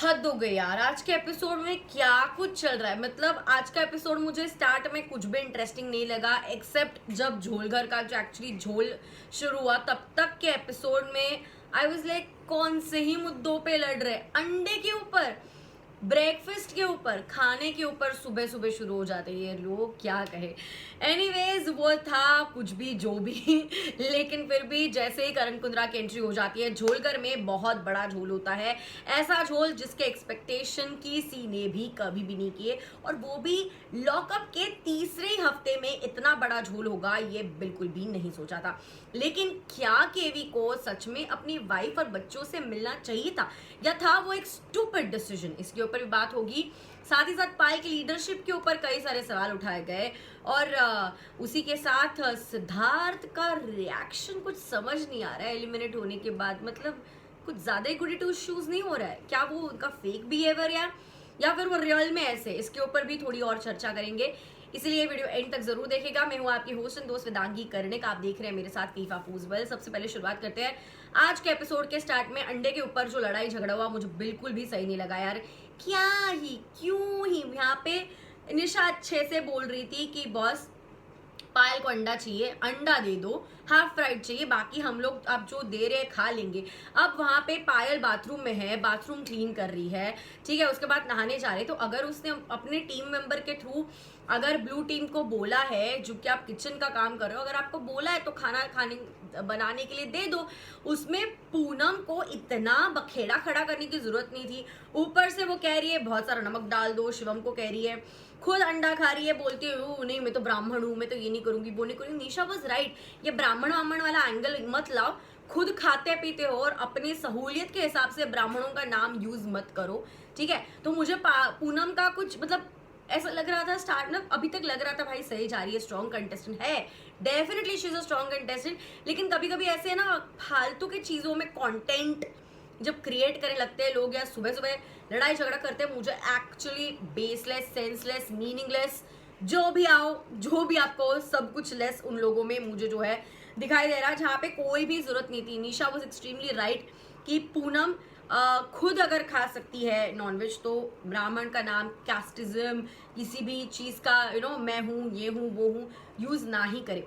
हद हो गई यार। आज के एपिसोड में क्या कुछ चल रहा है। मतलब आज का एपिसोड मुझे स्टार्ट में कुछ भी इंटरेस्टिंग नहीं लगा, एक्सेप्ट जब झोल घर का जो एक्चुअली झोल शुरू हुआ तब तक के एपिसोड में आई वाज लाइक कौन से ही मुद्दों पे लड़ रहे। अंडे के ऊपर, ब्रेकफास्ट के ऊपर, खाने के ऊपर सुबह सुबह शुरू हो जाते हैं ये लोग, क्या कहे। एनीवेज वो था कुछ भी जो भी लेकिन फिर भी जैसे ही करण कुंद्रा की एंट्री हो जाती है, झोलघर में बहुत बड़ा झोल होता है। ऐसा झोल जिसके एक्सपेक्टेशन किसी ने भी कभी भी नहीं किए, और वो भी लॉकअप के तीसरे ही हफ्ते में इतना बड़ा झोल होगा ये बिल्कुल भी नहीं सोचा था। लेकिन क्या केवी को सच में अपनी वाइफ और बच्चों से मिलना चाहिए था, या था वो एक स्टूपिड डिसीजन? इसके ऊपर भी बात होगी। साथ ही साथ पायल की लीडरशिप के ऊपर कई सारे सवाल उठाए गए, और उसी के साथ सिद्धार्थ का रिएक्शन कुछ समझ नहीं आ रहा है एलिमिनेट होने के बाद। मतलब कुछ ज्यादा ही गुडी टू शूज नहीं हो रहा है क्या? वो उनका फेक बिहेवियर या फिर वो रियल में ऐसे? इसके ऊपर भी थोड़ी और चर्चा करेंगे, इसलिए वीडियो एंड तक जरूर देखेगा। मैं हूं आपकी होस्ट एंड दोस्त वेदांगी कर्णिक, आप देख रहे हैं मेरे साथ फीफा फूजबल। सबसे पहले शुरुआत करते हैं आज के एपिसोड के स्टार्ट में। अंडे के ऊपर जो लड़ाई झगड़ा हुआ मुझे बिल्कुल भी सही नहीं लगा यार। क्या ही क्यों ही यहाँ पे निशा अच्छे से बोल रही थी कि बॉस पायल को अंडा चाहिए, अंडा दे दो, हाफ फ्राइड चाहिए, बाकी हम लोग अब जो दे रहे हैं खा लेंगे। अब वहां पे पायल बाथरूम में है, बाथरूम क्लीन कर रही है, ठीक है, उसके बाद नहाने जा रहे। तो अगर उसने अपने टीम मेंबर के थ्रू अगर ब्लू टीम को बोला है, जो कि आप किचन का काम कर रहे हो, अगर आपको बोला है तो खाना खाने बनाने के लिए दे दो। उसमें पूनम को इतना बखेड़ा खड़ा करने की जरूरत नहीं थी। ऊपर से वो कह रही है बहुत सारा नमक डाल दो, शिवम को कह रही है, खुद अंडा खा रही है, बोलती है नहीं मैं तो ब्राह्मण हूं, मैं तो ये नहीं करूंगी वो नहीं करूंगी। निशा वाज राइट, ये ब्राह्मण वामण वाला एंगल मत लाओ। खुद खाते पीते हो और अपनी सहूलियत के हिसाब से ब्राह्मणों का नाम यूज मत करो, ठीक है। तो मुझे पूनम का कुछ मतलब ऐसा लग रहा था स्टार्ट में, अभी तक लग रहा था भाई सही जा रही है, स्ट्रॉन्ग कंटेस्टेंट है, definitely she is a strong contestant. लेकिन कभी कभी ऐसे है ना, फालतू की चीजों में कंटेंट जब क्रिएट करने लगते हैं लोग, या सुबह सुबह लड़ाई झगड़ा करते हैं, मुझे एक्चुअली बेसलेस, सेंसलेस, मीनिंगलेस, जो भी आओ, जो भी आपको, सब कुछ लेस उन लोगों में मुझे जो है दिखाई दे रहा है, जहाँ पे कोई भी जरूरत नहीं थी। निशा वॉज एक्सट्रीमली राइट कि पूनम खुद अगर खा सकती है नॉनवेज, तो ब्राह्मण का नाम, कास्टिज्म, किसी भी चीज का मैं हूँ, ये हूँ, वो हूँ, यूज ना ही करे।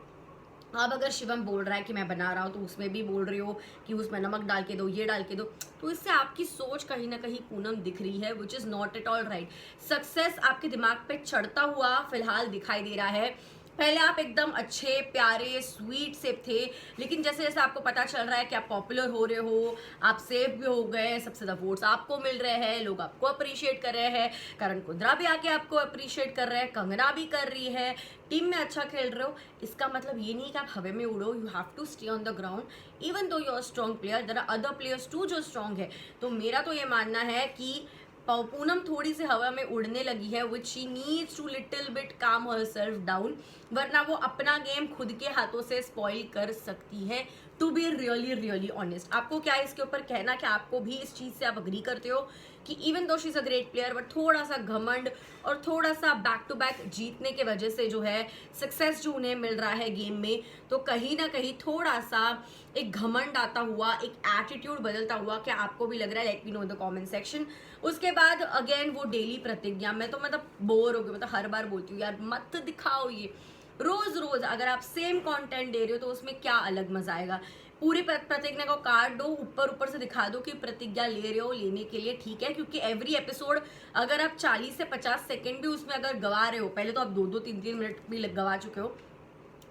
अब अगर शिवम बोल रहा है कि मैं बना रहा हूँ, तो उसमें भी बोल रही हो कि उसमें नमक डाल के दो, ये डाल के दो, तो इससे आपकी सोच कहीं ना कहीं पूनम दिख रही है, which is not at all right. Success आपके दिमाग पे चढ़ता हुआ फिलहाल दिखाई दे रहा है। पहले आप एकदम अच्छे प्यारे स्वीट से थे, लेकिन जैसे जैसे आपको पता चल रहा है कि आप पॉपुलर हो रहे हो, आप सेफ भी हो गए, सबसे ज्यादा वोट्स आपको मिल रहे हैं, लोग आपको अप्रिशिएट कर रहे हैं, करण कुंद्रा भी आके आपको अप्रिशिएट कर रहे हैं, कंगना भी कर रही है, टीम में अच्छा खेल रहे हो। इसका मतलब ये नहीं कि आप हवा में उड़ो, you have to stay on the ground. Even though you are strong player, there are other players too जो स्ट्रॉन्ग है। तो मेरा तो ये मानना है कि पूनम थोड़ी सी हवा में उड़ने लगी है, which she needs to little bit calm herself down, वरना वो अपना गेम खुद के हाथों से स्पॉइल कर सकती है। To be really really honest, आपको क्या है इसके ऊपर कहना, कि आपको भी इस चीज से आप अग्री करते हो कि even though she is a great player, but थोड़ा सा घमंड और थोड़ा सा बैक टू बैक जीतने के वजह से जो है सक्सेस जो उन्हें मिल रहा है गेम में, तो कहीं ना कहीं थोड़ा सा एक घमंड आता हुआ, एक एटीट्यूड बदलता हुआ, क्या आपको भी लग रहा है? Let me know in the comment section. उसके बाद अगेन वो डेली प्रतिज्ञा, मैं तो मतलब बोर हो गई, मतलब हर बार बोलती हूँ यार मत दिखाओ ये रोज रोज। अगर आप सेम कंटेंट दे रहे हो तो उसमें क्या अलग मजा आएगा? पूरी प्रतिज्ञा को काट दो, ऊपर ऊपर से दिखा दो कि प्रतिज्ञा ले रहे हो, लेने के लिए ठीक है, क्योंकि एवरी एपिसोड अगर आप 40 से 50 सेकंड भी उसमें अगर गवा रहे हो, पहले तो आप 2-2, 3-3 मिनट भी गवा चुके हो,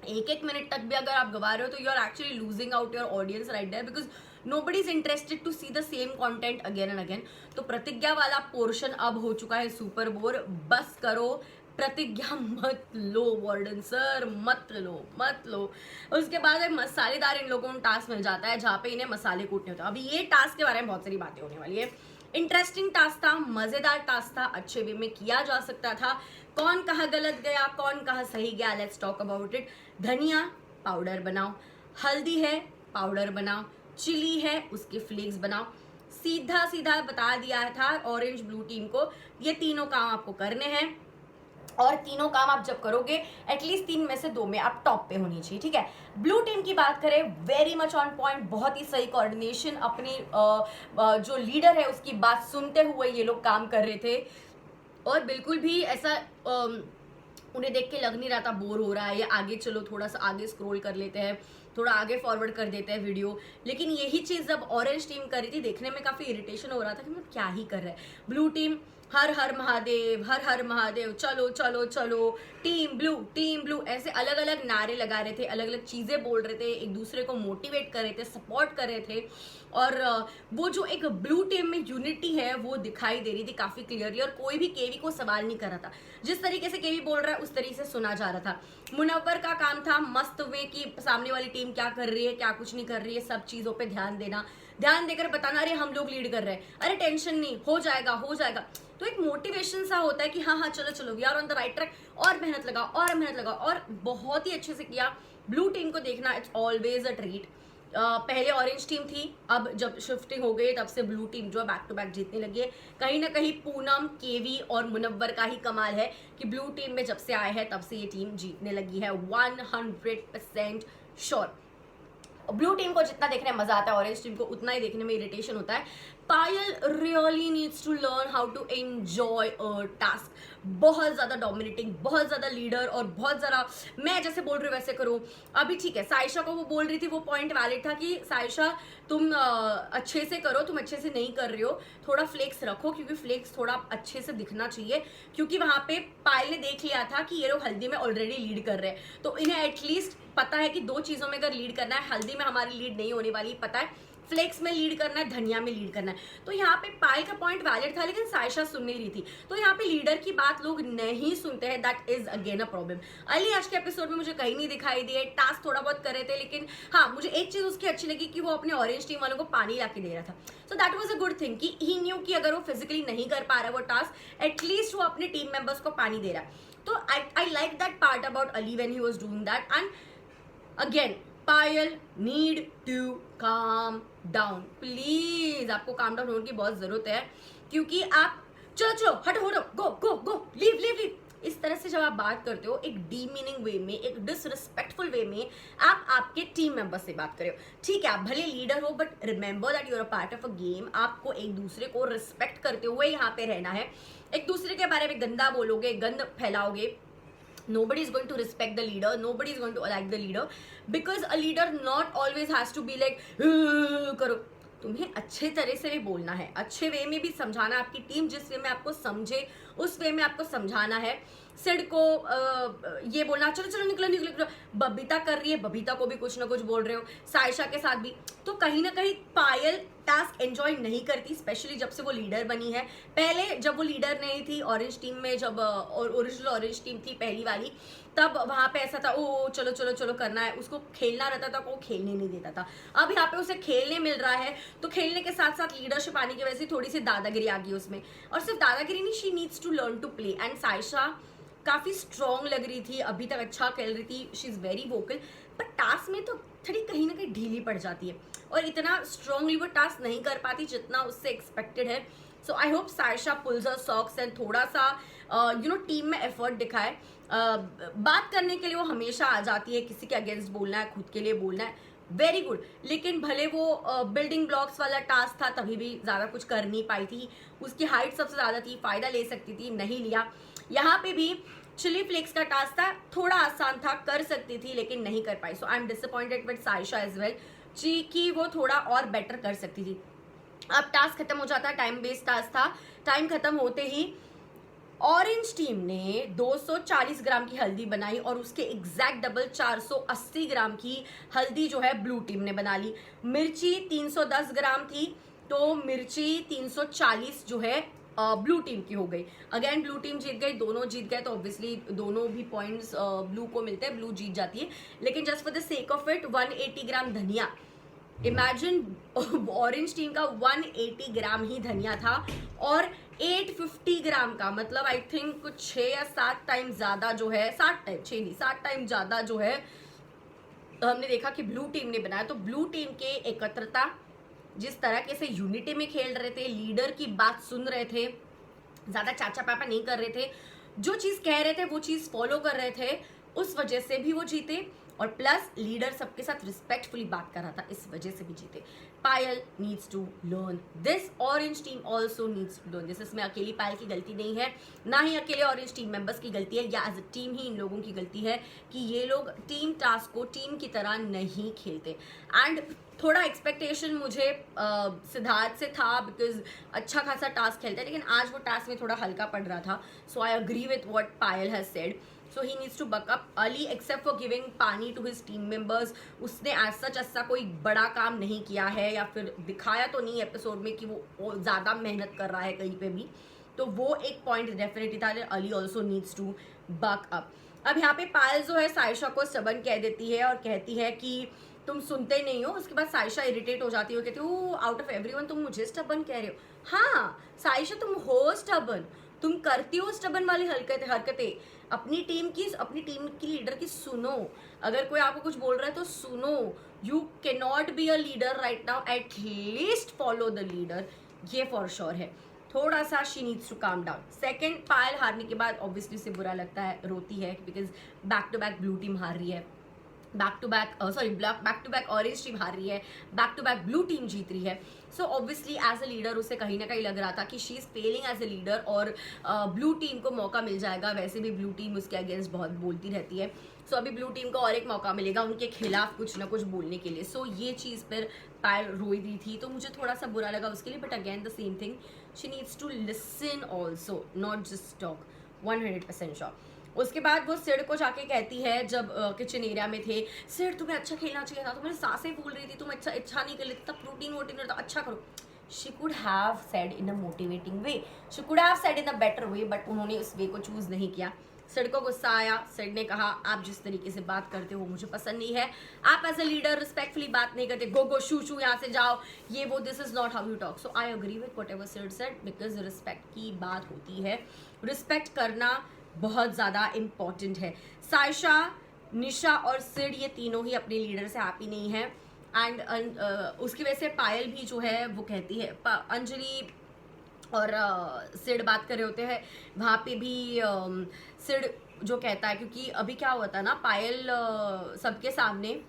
1-1 मिनट तक भी अगर आप गवा रहे हो, तो you are actually losing out your audience right there, because nobody is interested to see the same content again and again। तो प्रतिज्ञा वाला पोर्शन अब हो चुका है सुपर बोर, बस करो, प्रतिज्ञा मत लो वार्डन सर, मत लो। उसके बाद एक मसालेदार इन लोगों को टास्क मिल जाता है, जहाँ पे इन्हें मसाले कूटने होते हैं। अभी ये टास्क के बारे में बहुत सारी बातें होने वाली है। इंटरेस्टिंग टास्क था, मजेदार टास्क था, अच्छे वे में किया जा सकता था। कौन कहाँ गलत गया, कौन कहाँ सही गया, लेट्स टॉक अबाउट इट। धनिया पाउडर बनाओ, हल्दी है पाउडर बनाओ, चिली है उसके फ्लेक्स बनाओ। सीधा सीधा बता दिया था ऑरेंज ब्लू टीम को, ये तीनों काम आपको करने हैं। और तीनों काम आप जब करोगे एटलीस्ट 3 में से 2 में आप टॉप पे होनी चाहिए, ठीक है। ब्लू टीम की बात करें, वेरी मच ऑन पॉइंट, बहुत ही सही कोऑर्डिनेशन, अपनी जो लीडर है उसकी बात सुनते हुए ये लोग काम कर रहे थे और बिल्कुल भी ऐसा उन्हें देख के लग नहीं रहा था बोर हो रहा है या आगे चलो थोड़ा सा आगे स्क्रॉल कर लेते हैं, थोड़ा आगे फॉरवर्ड कर देते हैं वीडियो। लेकिन यही चीज़ जब ऑरेंज टीम कर रही थी, देखने में काफ़ी इरिटेशन हो रहा था कि मतलब क्या ही कर रहा है। ब्लू टीम हर हर महादेव, हर हर महादेव, चलो चलो चलो, टीम ब्लू, ऐसे अलग अलग नारे लगा रहे थे, अलग अलग चीज़ें बोल रहे थे, एक दूसरे को मोटिवेट कर रहे थे, सपोर्ट कर रहे थे। और वो जो एक ब्लू टीम में यूनिटी है वो दिखाई दे रही थी काफ़ी क्लियरली, और कोई भी केवी को सवाल नहीं कर रहा था। जिस तरीके से केवी बोल रहा है उस तरीके से सुना जा रहा था। मुनव्वर का काम था मस्त वे कि सामने वाली टीम क्या कर रही है, क्या कुछ नहीं कर रही है, सब चीज़ों पे ध्यान देना, ध्यान देकर बताना, अरे हम लोग लीड कर रहे हैं, अरे टेंशन नहीं, हो जाएगा हो जाएगा। तो एक मोटिवेशन सा होता है कि हाँ हाँ चलो चलो, we are on the right track, और मेहनत लगाओ और मेहनत लगाओ, और बहुत ही अच्छे से किया। ब्लू टीम को देखना इट्स ऑलवेज अ ट्रीट। पहले ऑरेंज टीम थी, अब जब शिफ्टिंग हो गई तब से ब्लू टीम जो है बैक टू बैक जीतने लगी है। कहीं ना कहीं पूनम, केवी और मुनव्वर का ही कमाल है कि ब्लू टीम में जब से आए हैं तब से ये टीम जीतने लगी है 100% श्योर। ब्लू टीम को जितना देखने में मजा आता है, ऑरेंज टीम को उतना ही देखने में इरिटेशन होता है। Payal really needs to learn how to enjoy a task. बहुत ज़्यादा डोमिनेटिंग, बहुत ज़्यादा लीडर, और बहुत ज़्यादा मैं जैसे बोल रही हूँ वैसे करो। अभी ठीक है, साइशा को वो बोल रही थी, वो पॉइंट वैलिड था कि साइशा तुम अच्छे से करो, तुम अच्छे से नहीं कर रही हो, थोड़ा फ्लेक्स रखो, क्योंकि फ्लेक्स थोड़ा अच्छे से दिखना चाहिए। क्योंकि वहाँ पे पायल ने देख लिया था कि ये लोग हल्दी में ऑलरेडी लीड कर रहे हैं, तो इन्हें एटलीस्ट पता है कि 2 चीज़ों में अगर लीड करना है, हल्दी में हमारी लीड नहीं होने वाली, पता है फ्लेक्स में लीड करना है, धनिया में लीड करना है। तो यहाँ पे पायल का पॉइंट वैलिड था, लेकिन साइशा सुन नहीं रही थी। तो यहाँ पे लीडर की बात लोग नहीं सुनते हैं, that is again a problem. Ali आज के एपिसोड में मुझे कहीं नहीं दिखाई दिए, टास्क थोड़ा बहुत कर रहे थे, लेकिन हाँ मुझे एक चीज उसकी अच्छी लगी कि वो अपने ऑरेंज टीम वालों को पानी ला के दे रहा था। So that was a good thing कि ही न्यू कि अगर वो फिजिकली नहीं कर पा रहा है वो टास्क, एटलीस्ट वो अपने टीम मेंबर्स को पानी दे रहा है। तो I like that part about Ali when he was doing that. And again Payal need to calm down, please आपको काम डाउन होने की बहुत जरूरत है, क्योंकि आप चलो चलो हटो हटो, गो गो गो, लीव लीव लीव, इस तरह से जब आप बात करते हो एक डीमीनिंग वे में, एक डिसरिस्पेक्टफुल वे में, आप आपके टीम मेंबर से बात कर रहे हो। ठीक है आप भले लीडर हो, but remember that you are a part of a game. आपको एक दूसरे को रिस्पेक्ट करते हुए यहाँ पे रहना है। एक दूसरे के बारे में गंदा बोलोगे, गंद फैलाओगे, nobody is going to respect the leader, nobody is going to like the leader, because a leader not always has to be like करो। तुम्हें अच्छे तरह से भी बोलना है, अच्छे वे में भी समझाना, आपकी टीम जिस वे में आपको समझे उस वे में आपको समझाना है। सिड को ये बोलना चलो चलो निकलो निकलो निकलो, बबीता कर रही है, बबीता को भी कुछ ना कुछ बोल रहे हो, साइशा के साथ भी। तो कहीं ना कहीं पायल टास्क एंजॉय नहीं करती, स्पेशली जब से वो लीडर बनी है। पहले जब वो लीडर नहीं थी ऑरेंज टीम में, जब ओरिजिनल ऑरेंज टीम थी पहली वाली, तब वहां पे ऐसा था ओ चलो चलो चलो करना है, उसको खेलना रहता था, वो खेलने नहीं देता था। अब यहाँ पे उसे खेलने मिल रहा है, तो खेलने के साथ साथ लीडरशिप आने की वजह से थोड़ी सी दादागिरी आ गई उसमें। और सिर्फ दादागिरी नहीं, she needs to learn to play. And Saisha काफी स्ट्रॉन्ग लग रही थी, अभी तक अच्छा खेल रही थी, she is very vocal, but task में तो थोड़ी कहीं ना कहीं ढीली पड़ जाती है, और इतना स्ट्रांगली वो टास्क नहीं कर पाती जितना उससे एक्सपेक्टेड है। So I hope Saisha pulls her socks and थोड़ा सा टीम में एफर्ट दिखाए। बात करने के लिए वो हमेशा आ जाती है, किसी के अगेंस्ट बोलना है, खुद के लिए बोलना है, वेरी गुड। लेकिन भले वो बिल्डिंग ब्लॉक्स वाला टास्क था तभी भी ज़्यादा कुछ कर नहीं पाई थी, उसकी हाइट सबसे ज़्यादा थी, फ़ायदा ले सकती थी, नहीं लिया। यहाँ पे भी चिली फ्लेक्स का टास्क था, थोड़ा आसान था, कर सकती थी लेकिन नहीं कर पाई। So I am disappointed with Saisha as well जी कि वो थोड़ा और बेटर कर सकती थी। अब टास्क खत्म हो जाता है, टाइम बेस्ड टास्क था। टाइम खत्म होते ही ऑरेंज टीम ने 240 ग्राम की हल्दी बनाई और उसके एग्जैक्ट डबल 480 ग्राम की हल्दी जो है ब्लू टीम ने बना ली। मिर्ची 310 ग्राम थी, तो मिर्ची 340 जो है ब्लू टीम की हो गई। अगेन ब्लू टीम जीत गई, दोनों जीत गए, तो ऑब्वियसली दोनों भी पॉइंट्स ब्लू को मिलते हैं, ब्लू जीत जाती है। लेकिन just for the sake of it 180 ग्राम धनिया, इमेजिन ऑरेंज टीम का 180 ग्राम ही धनिया था, और 850 ग्राम का, मतलब आई थिंक कुछ 6 या 7 टाइम ज्यादा जो है, 7 टाइम ज्यादा जो है हमने देखा कि ब्लू टीम ने बनाया। तो ब्लू टीम के एकत्रता, जिस तरह से यूनिटी में खेल रहे थे, लीडर की बात सुन रहे थे, ज्यादा चाचा पापा नहीं कर रहे थे, जो चीज कह रहे थे वो चीज फॉलो कर रहे थे, उस वजह से भी वो जीते, और प्लस लीडर सबके साथ रिस्पेक्टफुली बात कर रहा था, इस वजह से भी जीते। Payal needs to learn this, orange team also needs to learn this. इसमें अकेली पायल की गलती नहीं है, ना ही अकेले ऑरेंज टीम मेंबर्स की गलती है, या एज अ टीम ही इन लोगों की गलती है कि ये लोग टीम टास्क को टीम की तरह नहीं खेलते। एंड थोड़ा एक्सपेक्टेशन मुझे सिद्धार्थ से था, बिकॉज अच्छा खासा टास्क खेलता है, लेकिन आज वो टास्क में थोड़ा हल्का पड़ रहा था। So I agree with what Payal has said, so he needs to buck up Ali except for giving पानी to his team members। उसने एज सच ऐसा कोई बड़ा काम नहीं किया है, या फिर दिखाया तो नहीं एपिसोड में कि वो ज़्यादा मेहनत कर रहा है कहीं पे भी, तो वो एक पॉइंट डेफिनेटली था। Ali also needs to buck up. अब यहाँ पे पायल जो है साइशा को स्टबर्न कह देती है और कहती है कि तुम सुनते नहीं हो। उसके बाद साइशा इरिटेट हो जाती है, कहती हो आउट ऑफ एवरीवन तुम मुझे स्टबर्न कह रहे हो। हाँ साइशा तुम हो स्टबर्न, तुम करती हो स्टबर्न वाली हरकतें। अपनी टीम की लीडर की सुनो, अगर कोई आपको कुछ बोल रहा है तो सुनो। You can not be a leader right now, at least follow the leader, ये फॉर श्योर है। थोड़ा सा she needs to calm down. Second, Payal हारने के बाद ऑब्वियसली उसे बुरा लगता है, रोती है, because back to back blue team हार रही है, back to back orange team हार रही है, back to back blue team जीत रही है। So obviously as a leader उसे कहीं ना कहीं लग रहा था कि she is failing as a leader, और ब्लू टीम को मौका मिल जाएगा। वैसे भी ब्लू टीम उसके अगेंस्ट बहुत बोलती रहती है, सो अभी ब्लू टीम को और एक मौका मिलेगा उनके खिलाफ कुछ ना कुछ बोलने के लिए। सो ये चीज़ पर पायल रोई दी थी, तो मुझे थोड़ा सा बुरा लगा उसके लिए, but again the same thing, she needs to listen also, not just talk. 100% sure. उसके बाद वो सिड को जाके कहती है, जब किचन एरिया में थे, सिड तुम्हें अच्छा खेलना चाहिए था, तुम्हारी सांसें फूल रही थी, तुम अच्छा नहीं कर लेती, तब प्रोटीन वोटीन रहता, अच्छा करो। She could have said in a motivating way, she could have said in a better way, but उन्होंने उस वे को चूज नहीं किया। सिड को गुस्सा आया, सिड ने कहा आप जिस तरीके से बात करते हो मुझे पसंद नहीं है, आप एज अ लीडर रिस्पेक्टफुली बात नहीं करते, गो शू यहाँ से जाओ, ये वो, this is not how you talk. So I agree with whatever Sid said, because respect की बात होती है, रिस्पेक्ट करना बहुत ज़्यादा इम्पॉर्टेंट है। साइशा, निशा और सिड ये तीनों ही अपने लीडर से हैप्पी नहीं है, एंड उसकी वजह से पायल भी जो है वो कहती है, अंजलि और सिड बात कर रहे होते हैं, वहाँ पे भी सिड जो कहता है, क्योंकि अभी क्या हुआ था ना, पायल सबके सामने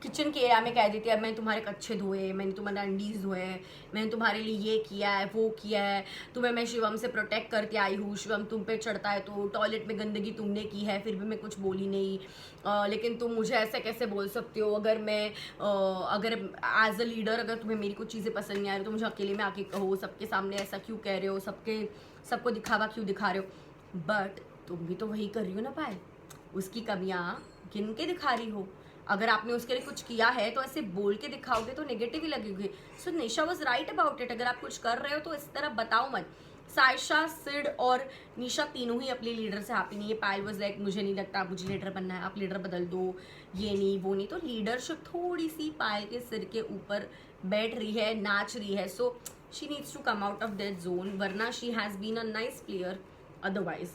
किचन के एरिया में कह देती है मैंने तुम्हारे कच्छे धोए, मैंने तुम्हारे अंडीज धोए, मैंने तुम्हारे लिए ये किया है वो किया है, तुम्हें मैं शिवम से प्रोटेक्ट करके आई हूँ, शिवम तुम पे चढ़ता है तो टॉयलेट में गंदगी तुमने की है, फिर भी मैं कुछ बोली नहीं, लेकिन तुम मुझे ऐसे कैसे बोल सकते हो, अगर एज अ लीडर अगर तुम्हें मेरी कुछ चीज़ें पसंद नहीं आ रही तो मुझे अकेले में आके कहो, सबके सामने ऐसा क्यों कह रहे हो, सबको दिखावा क्यों दिखा रहे हो। बट तुम भी तो वही कर रही हो ना पायल, उसकी कमियाँ गिन के दिखा रही हो। अगर आपने उसके लिए कुछ किया है तो ऐसे बोल के दिखाओगे तो नेगेटिव ही लगेगी। सो निशा वाज राइट अबाउट इट, अगर आप कुछ कर रहे हो तो इस तरह बताओ मत। साइशा, सिड और निशा तीनों ही अपने लीडर से हैप्पी नहीं है। पायल वाज लाइक मुझे नहीं लगता मुझे लीडर बनना है, आप लीडर बदल दो, ये नहीं वो नहीं। तो लीडरशिप थोड़ी सी पायल के सिर के ऊपर बैठ रही है, नाच रही है। So she needs to come out of that zone, वरना she has been a nice player otherwise.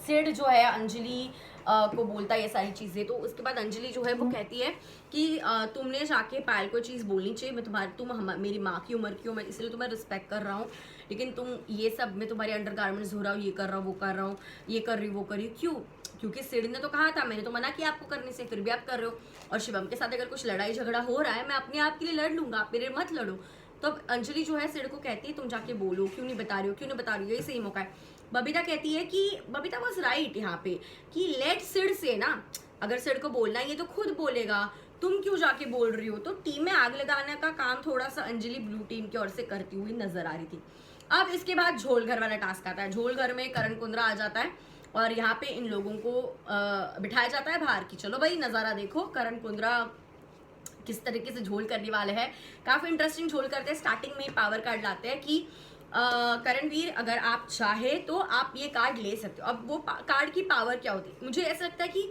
Sid जो है अंजलि को बोलता है ये सारी चीज़ें, तो उसके बाद अंजलि जो है वो कहती है कि तुमने जाके पायल को चीज़ बोलनी चाहिए, मैं मेरी माँ की उम्र की हूँ, मैं इसलिए तुम्हें रिस्पेक्ट कर रहा हूँ, लेकिन तुम ये सब, मैं तुम्हारे अंडर गारमेंट्स धो रहा हूँ, ये कर रहा हूँ, वो कर रहा हूँ, ये कर रही हूँ, वो कर रही हूँ, क्यों? क्योंकि सिड ने तो कहा था, मैंने तो मना किया आपको करने से, फिर भी आप कर रहे हो। और शिवम के साथ अगर कुछ लड़ाई झगड़ा हो रहा है, मैं अपने आप के लिए लड़ लूंगा, आप मेरे मत लड़ो। तो अब अंजलि जो है सिड को कहती है तुम जाके बोलो, क्यों नहीं बता रही हो, क्यों नहीं बता रही हो, यही सही मौका है। बबीता कहती है कि बबीता वाज राइट यहाँ पे कि लेट सिड से ना, अगर सिड को बोलना है ये तो खुद बोलेगा, तुम क्यों जाके बोल रही हो। तो टीम में आग लगाने का काम थोड़ा सा अंजलि ब्लू टीम की ओर से करती हुई नजर आ रही थी। अब इसके बाद झोल घर वाला टास्क आता है। झोल घर में करण कुंद्रा आ जाता है और यहाँ पे इन लोगों को बिठाया जाता है बाहर की, चलो भाई नजारा देखो करण कुंद्रा किस तरीके से झोल करने वाले हैं। काफी इंटरेस्टिंग झोल करते हैं। स्टार्टिंग में पावर कार्ड लाते हैं कि करणवीर अगर आप चाहे तो आप ये कार्ड ले सकते हो। अब वो कार्ड की पावर क्या होती है, मुझे ऐसा लगता है कि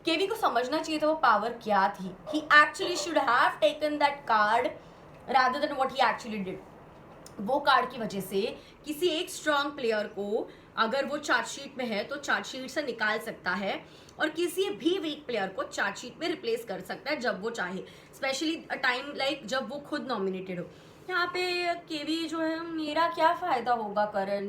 केवी को समझना चाहिए था वो पावर क्या थी। He actually should have taken that card rather than what he actually did. वो कार्ड की वजह से किसी एक स्ट्रांग प्लेयर को अगर वो चार्जशीट में है तो चार्जशीट से निकाल सकता है, और किसी भी वीक प्लेयर को चार्जशीट में रिप्लेस कर सकता है जब वो चाहे, स्पेशली टाइम लाइक जब वो खुद नॉमिनेटेड हो। यहाँ पे केवी जो है, मेरा क्या फायदा होगा करण,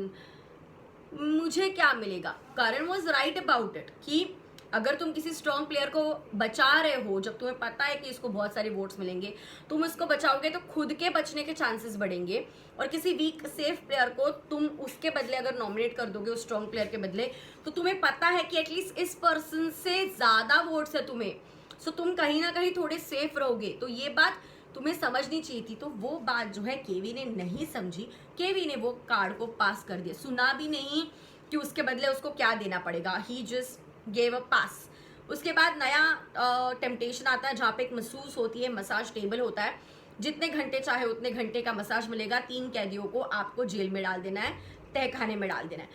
मुझे क्या मिलेगा। करण वॉज राइट अबाउट इट कि अगर तुम किसी स्ट्रॉन्ग प्लेयर को बचा रहे हो, जब तुम्हें पता है कि इसको बहुत सारे वोट्स मिलेंगे, तुम इसको बचाओगे तो खुद के बचने के चांसेस बढ़ेंगे। और किसी वीक सेफ प्लेयर को तुम उसके बदले अगर नॉमिनेट कर दोगे उस स्ट्रॉन्ग प्लेयर के बदले, तो तुम्हें पता है कि एटलीस्ट इस पर्सन से ज्यादा वोट्स है तुम्हें, सो तुम कहीं ना कहीं थोड़े सेफ रहोगे। तो ये बात तुम्हें समझनी चाहिए थी। तो वो बात जो है केवी ने नहीं समझी। केवी ने वो कार्ड को पास कर दिया, सुना भी नहीं कि उसके बदले उसको क्या देना पड़ेगा। ही जस्ट गेव अ पास। उसके बाद नया टेम्पटेशन आता है जहाँ पे एक मसूस होती है, मसाज टेबल होता है, जितने घंटे चाहे उतने घंटे का मसाज मिलेगा। 3 कैदियों को आपको जेल में डाल देना है, तहखाने में डाल देना है।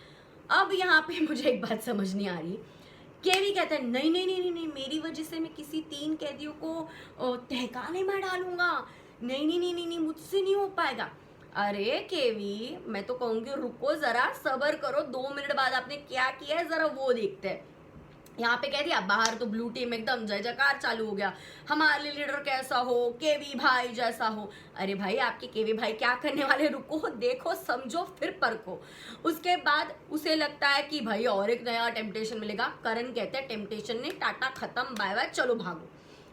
अब यहाँ पे मुझे एक बात समझ नहीं आ रही। केवी कहता है नहीं नहीं नहीं नहीं नहीं, मेरी वजह से मैं किसी 3 कैदियों को तहखाने में डालूंगा, नहीं नहीं नहीं नहीं नहीं, मुझसे नहीं हो पाएगा। अरे केवी, मैं तो कहूंगी रुको जरा, सबर करो, 2 मिनट बाद आपने क्या किया है जरा वो देखते हैं। यहाँ पे कह दिया बाहर तो ब्लू टीम एकदम जय जयकार चालू हो गया, हमारे लीडर कैसा हो, केवी भाई जैसा हो। अरे भाई आपके केवी भाई क्या करने वाले, रुको देखो समझो फिर परखो। उसके बाद उसे लगता है कि भाई और एक नया टेम्पटेशन मिलेगा। करण कहते हैं टेम्पटेशन ने टाटा खत्म, बाय बाय, चलो भागो।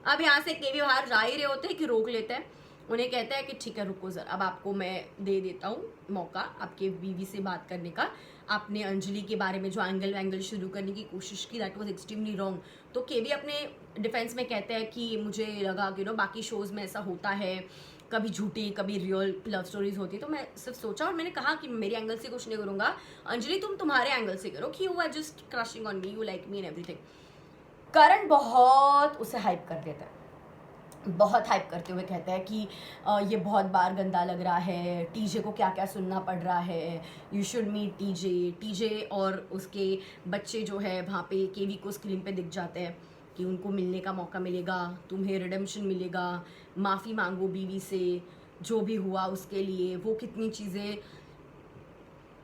अब यहाँ से केवी बाहर जा ही रहे होते हैं कि रोक लेते हैं। उन्हें कहता है कि ठीक है रुको जरा, अब आपको मैं दे देता हूँ मौका आपके बीवी से बात करने का। आपने अंजलि के बारे में जो एंगल शुरू करने की कोशिश की, दैट वाज एक्सट्रीमली रॉन्ग। तो केवी अपने डिफेंस में कहते हैं कि मुझे लगा कि बाकी शोज में ऐसा होता है, कभी झूठी कभी रियल लव स्टोरीज होती है। तो मैं सिर्फ सोचा और मैंने कहा कि मेरे एंगल से कुछ नहीं करूंगा, अंजलि तुम तुम्हारे एंगल से करो कि you are just crushing on me, you like me and everything. Karan बहुत उसे हाइप कर देता है, बहुत हाइप करते हुए कहता है कि ये बहुत बार गंदा लग रहा है, टीजे को क्या क्या सुनना पड़ रहा है, you should meet TJ. TJ और उसके बच्चे जो है वहाँ पे केवी को स्क्रीन पे दिख जाते हैं कि उनको मिलने का मौका मिलेगा, तुम्हें रिडेम्पशन मिलेगा, माफ़ी मांगो बीवी से, जो भी हुआ उसके लिए, वो कितनी चीज़ें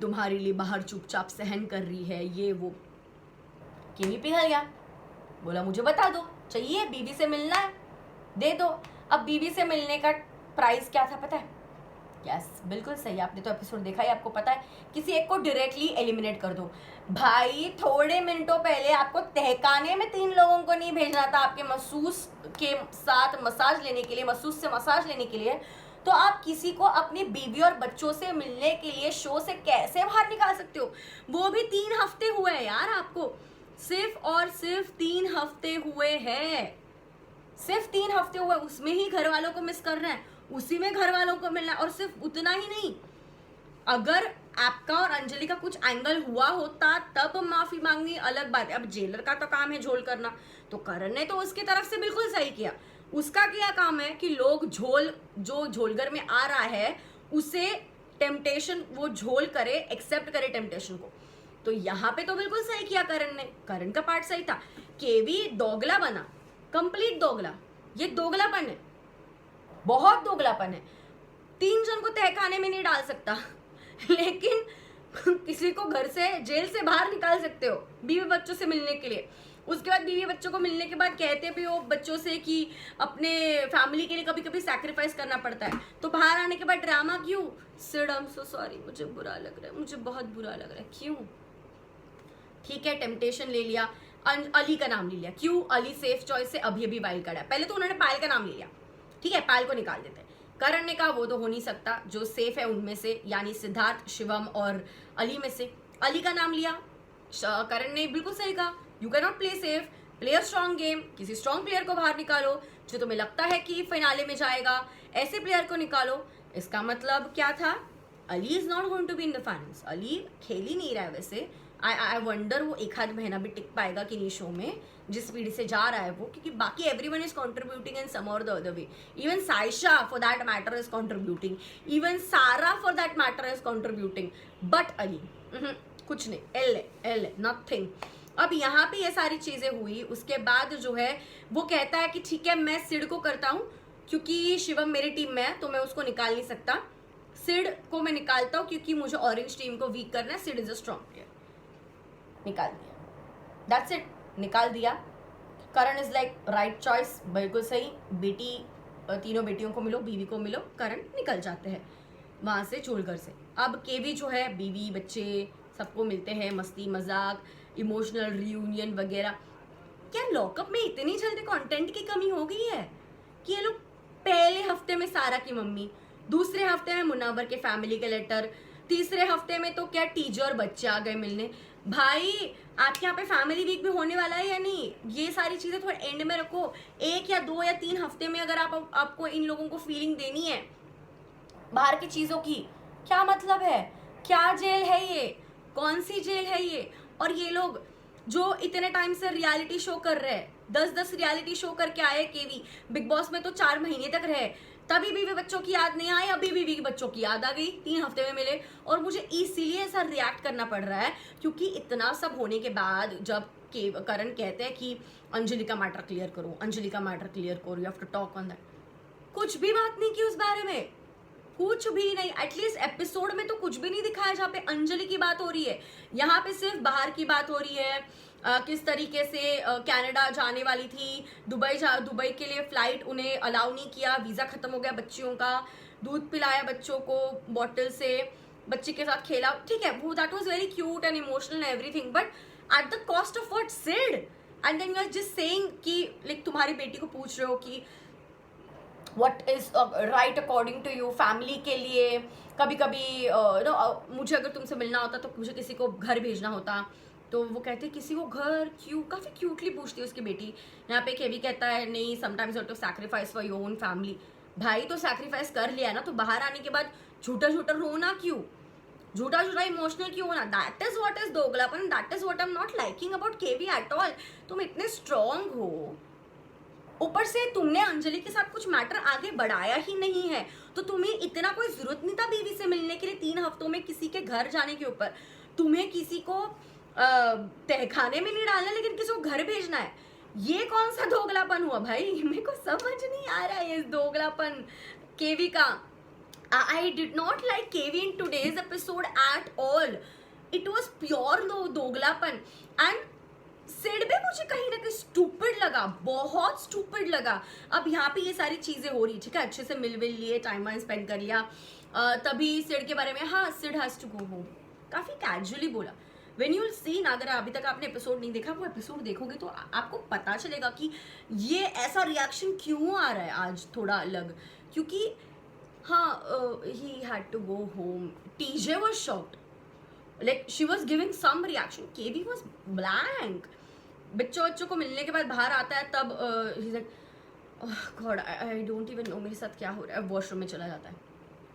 तुम्हारे लिए बाहर चुपचाप सहन कर रही है, ये वो। केवी पिघल गया, बोला मुझे बता दो, चाहिए बीवी से मिलना है दे दो। अब बीवी से मिलने का प्राइस क्या था पता है? यस, बिल्कुल सही, आपने तो एपिसोड देखा ही, आपको पता है, किसी एक को डायरेक्टली एलिमिनेट कर दो। भाई थोड़े मिनटों पहले आपको तहखाने में 3 लोगों को नहीं भेजना था आपके मसूस के साथ मसाज लेने के लिए, मसूस से मसाज लेने के लिए, तो आप किसी को अपनी बीवी और बच्चों से मिलने के लिए शो से कैसे बाहर निकाल सकते हो? वो भी 3 हफ्ते हुए हैं यार, आपको सिर्फ और सिर्फ 3 हफ्ते हुए हैं, सिर्फ 3 हफ्ते हुए, उसमें ही घर वालों को मिस कर रहे हैं, उसी में घर वालों को मिलना है। और सिर्फ उतना ही नहीं, अगर आपका और अंजलि का कुछ एंगल हुआ होता तब माफी मांगनी अलग बात है। अब जेलर का तो काम है झोल करना, तो करण ने तो उसकी तरफ से बिल्कुल सही किया। उसका क्या काम है कि लोग जो झोलघर में आ रहा है उसे टेम्पटेशन, वो झोल करे, एक्सेप्ट करे टेम्पटेशन को। तो यहाँ पे तो बिल्कुल सही किया करण ने, करण का पार्ट सही था। केवी दोगला बना, कंप्लीट दोगला, ये दोगलापन है, बहुत दोगलापन है। 3 जन को तहखाने में नहीं डाल सकता लेकिन किसी को घर से, जेल से बाहर निकाल सकते हो बीवी बच्चों से मिलने के लिए। उसके बाद बीवी बच्चों को मिलने के बाद कहते भी हो बच्चों से कि अपने फैमिली के लिए कभी कभी सैक्रिफाइस करना पड़ता है, तो बाहर आने के बाद ड्रामा क्यों? Sid I am so sorry, मुझे बुरा लग रहा है, मुझे बहुत बुरा लग रहा है। क्यों? ठीक है, टेम्पटेशन ले लिया, अली का नाम ले लिया, क्यों? अली सेफ चॉइस से अभी अभी वाइल्ड कार्ड है, पहले तो उन्होंने पायल का नाम ले लिया, ठीक है, पायल को निकाल देते हैं। करण ने कहा वो तो हो नहीं सकता, जो सेफ है उनमें से, यानी सिद्धार्थ, शिवम और अली में से अली का नाम लिया। करण ने बिल्कुल सही कहा, you can not play safe, play a strong game, किसी स्ट्रॉन्ग प्लेयर को बाहर निकालो जो तुम्हें लगता है कि फाइनाले में जाएगा, ऐसे प्लेयर को निकालो। इसका मतलब क्या था? Ali is not going to be in the finals, Ali खेल ही नहीं रहा है वैसे। आई वंडर वो 1 आध महीना भी टिक पाएगा कि नहीं शो में, जिस स्पीड से जा रहा है वो, क्योंकि बाकी everyone is contributing in some or the other way. Even Saisha for that matter is contributing, even Sara for that matter is contributing, but Ali कुछ नहीं, एल नथिंग। अब यहाँ पे ये सारी चीजें हुई, उसके बाद जो है वो कहता है कि ठीक है मैं सिड को करता हूँ, क्योंकि शिवम मेरी टीम में है तो मैं उसको निकाल नहीं सकता, सिड को मैं निकालता हूँ क्योंकि मुझे ऑरेंज टीम को वीक करना है, Sid is a strong player. निकाल दिया, दैट्स इट, निकाल दिया। Karan is like right choice, बिल्कुल सही, बेटी, 3 बेटियों को मिलो, बीवी को मिलो, करण निकल जाते हैं वहां से झोलघर से। अब केवी जो है बीवी बच्चे सबको मिलते हैं, मस्ती मजाक, इमोशनल रियूनियन वगैरह। क्या लॉकअप में इतनी जल्दी कंटेंट की कमी हो गई है कि ये लोग पहले हफ्ते में सारा की मम्मी, दूसरे हफ्ते में मुनव्वर के फैमिली के लेटर, तीसरे हफ्ते में तो क्या टीचर और बच्चे आ गए मिलने। भाई आपके यहाँ पे फैमिली वीक भी होने वाला है या नहीं? ये सारी चीजें थोड़ा एंड में रखो। 1 या 2 या 3 हफ्ते में अगर आपको इन लोगों को फीलिंग देनी है बाहर की चीजों की, क्या मतलब है? क्या जेल है ये? कौन सी जेल है ये? और ये लोग जो इतने टाइम से रियलिटी शो कर रहे हैं, 10-10 रियलिटी शो करके आए केवी, बिग बॉस में तो 4 महीने तक रहे, तभी भी बच्चों की याद नहीं आई, अभी भी बच्चों की याद आ गई, 3 हफ्ते में मिले। और मुझे इसीलिए ऐसा रिएक्ट करना पड़ रहा है क्योंकि इतना सब होने के बाद जब करण कहते हैं कि अंजलि का मैटर क्लियर करो, अंजलि का मैटर क्लियर करो, you have to talk on that, कुछ भी बात नहीं की उस बारे में, कुछ भी नहीं। एटलीस्ट एपिसोड में तो कुछ भी नहीं दिखाया जहाँ पे अंजलि की बात हो रही है। यहाँ पे सिर्फ बाहर की बात हो रही है, किस तरीके से कनाडा जाने वाली थी, दुबई के लिए फ्लाइट उन्हें अलाउ नहीं किया, वीज़ा खत्म हो गया बच्चियों का, दूध पिलाया बच्चों को बॉटल से, बच्चे के साथ खेला, ठीक है, वो that was very cute and emotional and everything, but at the cost of what Sid. And then you are just saying कि लाइक तुम्हारी बेटी को पूछ रहे हो कि what is right according to you, family के लिए कभी कभी मुझे अगर तुमसे मिलना होता तो मुझे किसी को घर भेजना होता, तो वो कहते किसी को घर क्यों, काफ़ी क्यूटली पूछती है उसकी बेटी। यहाँ पे केवी कहता है नहीं, sometimes you have to sacrifice for your own family. भाई तो सैक्रिफाइस कर लिया ना, तो बाहर आने के बाद झूठा झूठा रोना क्यों, झूठा झूठा इमोशनल क्यों होना? दैट इज व्हाट इज दोगलापन, that is what I am not liking about KV at all. तुम इतने स्ट्रांग हो, ऊपर से तुमने अंजलि के साथ कुछ मैटर आगे बढ़ाया ही नहीं है, तो तुम्हें इतना कोई जरूरत नहीं था बीवी से मिलने के लिए 3 हफ्तों में किसी के घर जाने के ऊपर। तुम्हें किसी को तहखाने में नहीं डालना, लेकिन किसी को घर भेजना है। ये कौन सा दोगलापन हुआ भाई? मेरे को समझ नहीं आ रहा है इस दोगलापन केवी का। I did not like KV in today's episode at all. It was pure दोगलापन। And Sid भी मुझे कहीं ना कहीं स्टूपिड लगा, बहुत स्टूपिड लगा। अब यहाँ पे ये सारी चीजें हो रही, ठीक है, अच्छे से मिल लिए, टाइम वाइम स्पेंड कर लिया, तभी सिड के बारे में, हाँ Sid has to go home, काफी कैजुअली बोला। वेन यूल सी ना, अगर अभी तक आपने एपिसोड नहीं देखा, वो एपिसोड देखोगे तो आपको पता चलेगा कि ये ऐसा रिएक्शन क्यों आ रहा है आज थोड़ा अलग, क्योंकि हाँ he had to go home, TJ was shocked, like she was giving some reaction, KV was blank। बच्चों को मिलने के बाद बाहर आता है तब he's like God I don't even know मेरे साथ क्या हो रहा है, वॉशरूम में चला जाता है।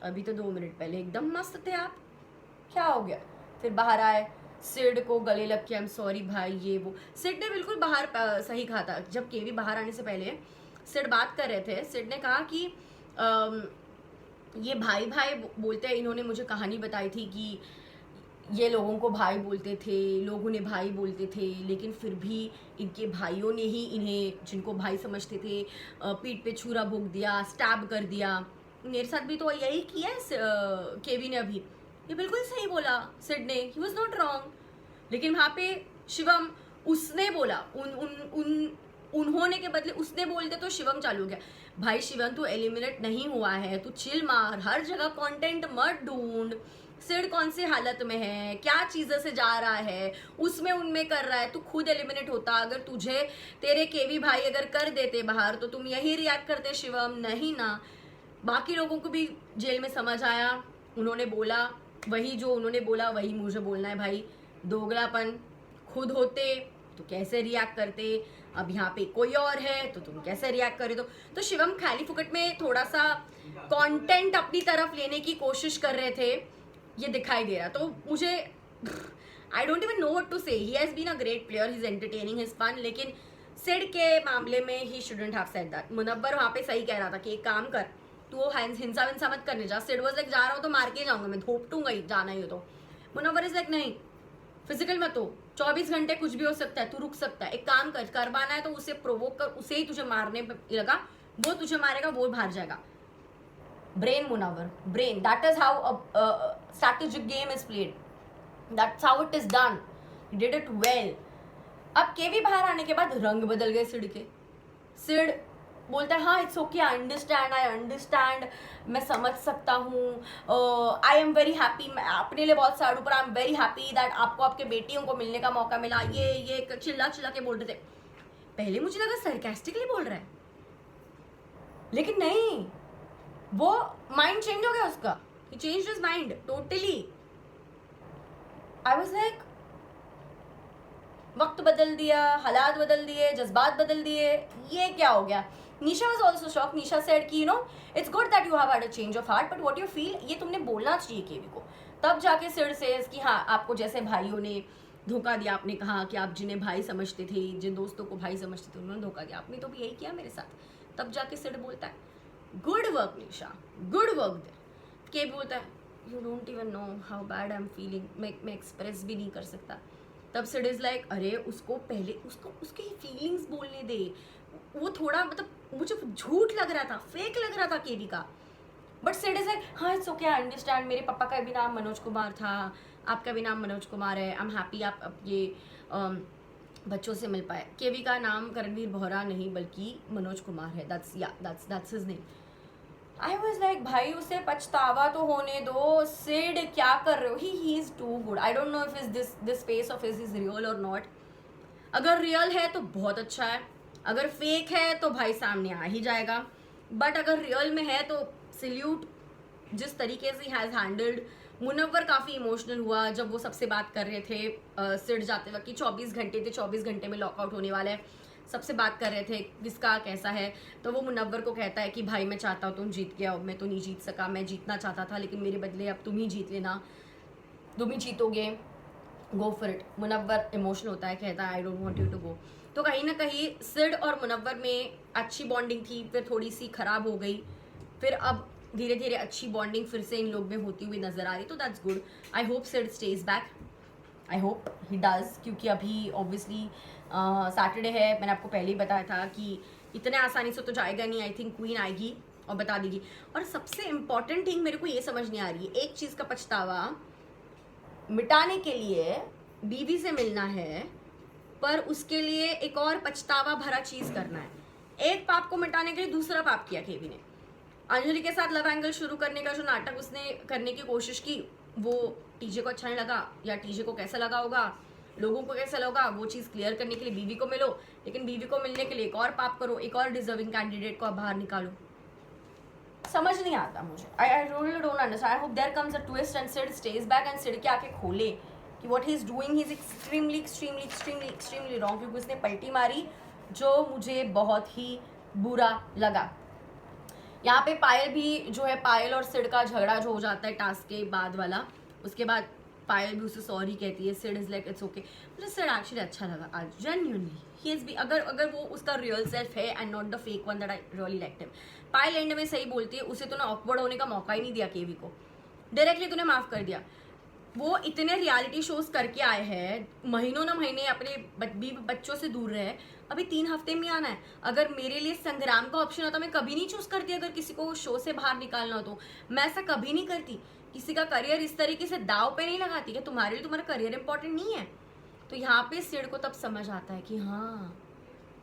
अभी तो 2 मिनट पहले एकदम मस्त थे आप, क्या हो गया? फिर बाहर आए, सिड को गले लग के आई एम सॉरी भाई, ये वो। सिड ने बिल्कुल बाहर सही कहा था, जब केवी बाहर आने से पहले सिड बात कर रहे थे, सिड ने कहा कि ये भाई भाई बोलते हैं, इन्होंने मुझे कहानी बताई थी कि ये लोगों को भाई बोलते थे, लोग उन्हें भाई बोलते थे, लेकिन फिर भी इनके भाइयों ने ही इन्हें, जिनको भाई समझते थे, पीठ पे छुरा भोंक दिया, स्टैब कर दिया। मेरे साथ भी तो यही किया है केवी ने अभी। ये बिल्कुल सही बोला सिड ने, ही वॉज नॉट रॉन्ग। लेकिन वहाँ पे शिवम, उसने बोला, उन्होंने के बदले उसने बोलते तो शिवम चालू हो गया। भाई शिवम तू एलिमिनेट नहीं हुआ है, तू चिल मार, हर जगह कंटेंट मत ढूंढ। सिड कौन सी हालत में है, क्या चीज़ों से जा रहा है, उसमें उनमें कर रहा है, तू खुद एलिमिनेट होता। अगर तुझे तेरे केवी भाई अगर कर देते बाहर तो तुम यही रिएक्ट करते शिवम, नहीं ना। बाकी लोगों को भी जेल में समझ आया, उन्होंने बोला वही, जो उन्होंने बोला वही मुझे बोलना है भाई। दोगलापन खुद होते तो कैसे रिएक्ट करते, अब यहाँ पे कोई और है तो तुम कैसे रिएक्ट करे? तो शिवम खाली फुकट में थोड़ा सा कंटेंट अपनी तरफ लेने की कोशिश कर रहे थे, ये दिखाई दे रहा। तो मुझे I don't even know what to say. He has been a great player, he is entertaining, his fun, लेकिन सिड के मामले में he shouldn't have said that. Munawar वहाँ पे सही कह रहा था कि एक काम कर, तू हिंसा विंसा मत करने जा। सिड वाज लाइक जा रहा हूँ तो मार के जाऊंगा, मैं धोपटूंगा ही, जाना ही हो तो। मुनव्वर इज लाइक नहीं, फिजिकल मत हो, 24 घंटे कुछ भी हो सकता है, तू रुक सकता है, एक काम कर, करवाना है तो उसे प्रोवोक कर, उसे ही तुझे मारने पे लगा, वो तुझे मारेगा, वो बाहर जाएगा। Brain Munawar, brain, that is how a strategic game is played, that's how it is done, he did it well। अब केवी बाहर आने के बाद रंग बदल गए सिड के। सिड बोलता है हाँ इट्स ओके, आई अंडरस्टैंड, मैं समझ सकता हूँ, आई एम वेरी हैप्पी, मैं अपने लिए बहुत सैड हूँ पर I am very happy that आपको आपके बेटियों को मिलने का मौका मिला, ये चिल्ला चिल्ला के बोल रहे थे। पहले मुझे लगा सरकास्टिकली बोल रहा है, लेकिन नहीं, वो माइंड चेंज हो गया उसका, he changed his mind totally. I was like, वक्त बदल दिया, हालात बदल दिए, जज्बात बदल दिए, ये क्या हो गया। निशा was also shocked. Nisha said कि it's good that you have had a change of heart, but what you feel, ये तुमने बोलना चाहिए केवी को। तब जाके सिड says कि हाँ आपको जैसे भाइयों ने धोखा दिया, आपने कहा कि आप जिन्हें भाई समझते थे, जिन दोस्तों को भाई समझते थे, उन्होंने धोखा दिया, आपने तो भी यही किया मेरे साथ। तब जाके सिड बोलता है good work Nisha, good work there. के बोलता है you don't even know how bad I am feeling, मैं एक्सप्रेस भी नहीं कर सकता। तब सिड इज लाइक अरे उसको पहले उसके फीलिंग्स बोलने दे, वो थोड़ा मतलब मुझे झूठ लग रहा था, फेक लग रहा था केवी का, बट सिड इज लाइक हाँ इट्स ओके, आई अंडरस्टैंड, मेरे पापा का भी नाम मनोज कुमार था, आपका भी नाम मनोज कुमार है, आई एम हैप्पी आप अब ये बच्चों से मिल पाए। केवी का नाम करणवीर बोहरा नहीं बल्कि मनोज कुमार है, that's his name. I was like भाई उसे पछतावा तो होने दो, सिड क्या कर रहे हो, he is too good. I don't know if is this face of his is real और नॉट। अगर रियल है तो बहुत अच्छा है, अगर फेक है तो भाई सामने आ ही जाएगा, बट अगर रियल में है तो सल्यूट जिस तरीके से हैज़ हैंडल्ड। मुनव्वर काफ़ी इमोशनल हुआ जब वो सबसे बात कर रहे थे सिड जाते वक्त कि 24 घंटे थे, 24 घंटे में लॉकआउट होने वाला है, सबसे बात कर रहे थे किसका कैसा है। तो वो मुनव्वर को कहता है कि भाई मैं चाहता हूँ तुम जीत गया, मैं तो नहीं जीत सका, मैं जीतना चाहता था लेकिन मेरे बदले अब तुम ही जीत लेना, तुम ही जीतोगे, go for it. Munawar emotional होता है, कहता है I don't want you to go. तो कहीं ना कहीं सिड और मुनव्वर में अच्छी बॉन्डिंग थी, फिर थोड़ी सी खराब हो गई, फिर अब धीरे धीरे अच्छी बॉन्डिंग फिर से इन लोग में होती हुई नजर आ रही, तो that's good. I hope Sid stays back, I hope he does, क्योंकि अभी ऑब्वियसली सैटरडे है, मैंने आपको पहले ही बताया था कि इतने आसानी से तो जाएगा नहीं, आई थिंक क्वीन आएगी और बता देगी। और सबसे इम्पॉर्टेंट थिंग मेरे को ये समझ नहीं आ रही है, एक चीज़ का पछतावा मिटाने के लिए बीवी से मिलना है, पर उसके लिए एक और पछतावा भरा चीज़ करना है। एक पाप को मिटाने के लिए दूसरा पाप किया केवी ने। अंजलि के साथ लव एंगल शुरू करने का जो नाटक उसने करने की कोशिश की, वो टीजे को अच्छा नहीं लगा, या टीजे को कैसा लगा होगा, लोगों को कैसा लगा, वो चीज़ क्लियर करने के लिए बीवी को मिलो, लेकिन बीवी को मिलने के लिए एक और पाप करो, एक और डिजर्विंग कैंडिडेट को आप बाहर निकालो। समझ नहीं आता मुझे, I really don't understand. I hope there comes a twist and Sid stays back and Sid के आके खोले कि what he is doing he is extremely extremely extremely extremely wrong, क्योंकि उसने पलटी मारी जो मुझे बहुत ही बुरा लगा। यहाँ पे पायल भी जो है, पायल और सिड का झगड़ा जो हो जाता है टास्क के बाद वाला, उसके बाद पायल भी उसे सॉरी कहती है, Sid is like it's okay. मुझे सिड एक्चुअली अच्छा लगा आज, जेन्युइनली ही इज भी, अगर वो उसका रियल सेल्फ है and not the fake one that I really liked him. Payal and में सही बोलती है, उसे तूने ऑकवर्ड होने का मौका ही नहीं दिया केवी को, डायरेक्टली तूने माफ कर दिया। वो इतने रियलिटी शोज करके आए हैं, महीनों ना महीने अपने बच्चों से दूर रहे, अभी 3 हफ्ते में आना है। अगर मेरे लिए संग्राम का ऑप्शन होता मैं कभी नहीं चूज करती, अगर किसी को शो से बाहर निकालना हो तो मैं ऐसा कभी नहीं करती। किसी का करियर इस तरीके से दाव पे नहीं लगाती कि तुम्हारे लिए तुम्हारा करियर इंपॉर्टेंट नहीं है। तो यहाँ पे सिड को तब समझ आता है कि हाँ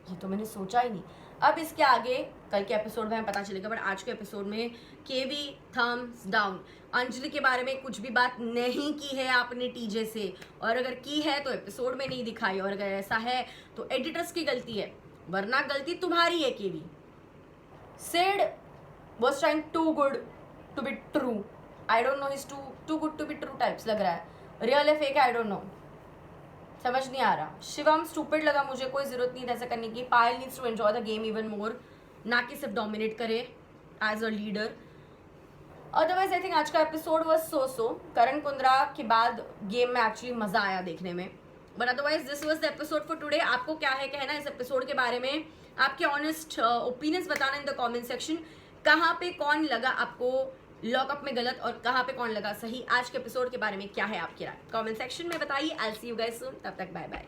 ये तो मैंने सोचा ही नहीं। अब इसके आगे कल के एपिसोड में पता चलेगा, बट आज के एपिसोड में केवी थम्स डाउन। अंजलि के बारे में कुछ भी बात नहीं की है आपने टीजे से, और अगर की है तो एपिसोड में नहीं दिखाई, और अगर ऐसा है तो एडिटर्स की गलती है, वरना गलती तुम्हारी है केवी। Sid was trying too good to be true. I don't know, he's too good to be true types लग रहा है, रियल है फेक है आई डोंट नो, समझ नहीं आ रहा। शिवम स्टूपिड लगा मुझे, कोई जरूरत नहीं ऐसा करने की। Payal needs to enjoy the game even more, ना कि सिर्फ डोमिनेट करे as a leader. Otherwise I think आज का episode was so Karan Kundrra के बाद गेम में एक्चुअली मजा आया देखने में, but otherwise this was the episode for today. आपको क्या है कहना इस एपिसोड के बारे में, आपके ऑनेस्ट ओपिनियंस बताना इन द कमेंट सेक्शन। कहाँ पे कौन लगा आपको लॉकअप में गलत और कहाँ पे कौन लगा सही, आज के एपिसोड के बारे में क्या है आपकी राय, कमेंट सेक्शन में बताइए। I will see you guys सून, तब तक बाय बाय।